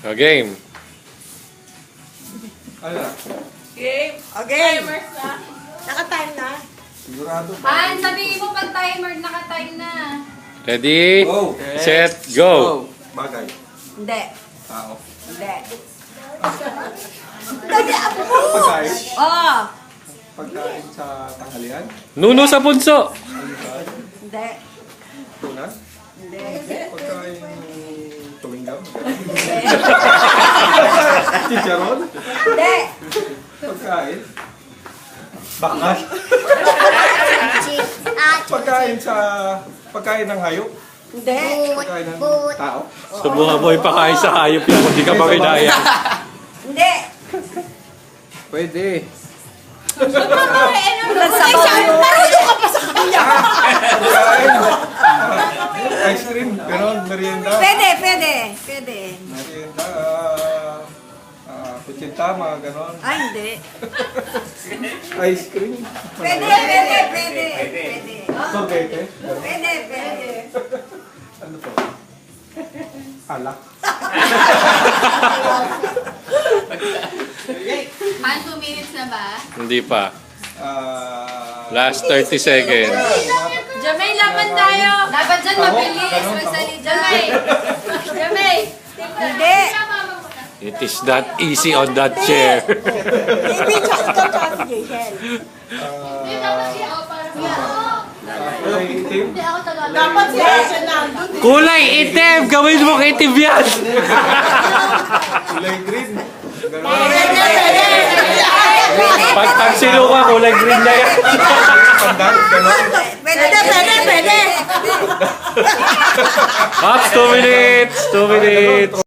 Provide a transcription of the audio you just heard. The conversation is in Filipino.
O, game. Ano na? Game. Okay. Timers na. Naka-time na. Sigurado. Han, sabihin mo pag timer, naka-time na. Ready, Go. set, go. Bagay. Hindi. Tao. Hindi. Dali ako mo! Pagkain. Oh! Pagkain sa tanghalian. Nuno sa punso. Hindi. Tunan. Hindi. Pagkain chewing gum. Chicharon. Hindi. Pagkain. Bakal. Pagkain ng hayop. Hindi. Pagkain ng tao. Subukan mo ipakain sa hayop yan kung di ka makinaya. Hindi. Pwede. Ulan sa ulo. Marunong ka pa sa kanya. Pagkain. Ice cream. Pero merienda. Pwede, pwede. Pwede. Merienda. Kuchinta, mga ganon. Ay, hindi. Ice cream. Pwede, pwede, pwede. Pwede. Sorbete. Ganon. Pwede, pwede. Ano to? Alak. Han, 2 minutes na ba? Hindi pa. Ah, Last 30 seconds. Jamay, laban tayo! Laban dyan, Tao? mabilis! Ganun, Magsali, Jamay! Jamay! Hindi. It is not easy on that chair. Baby, tsaka ikaw tsaka si Jason. kulay itim. Dapat si Aisha nandun. Kulay itim! Gawin mo itim yan! Kulay green. Ganon. Pag silo ka, kulay green na yan. Pandan. Ganon. Pwede, pwede, pwede. Up, 2 minutes! 2 minutes!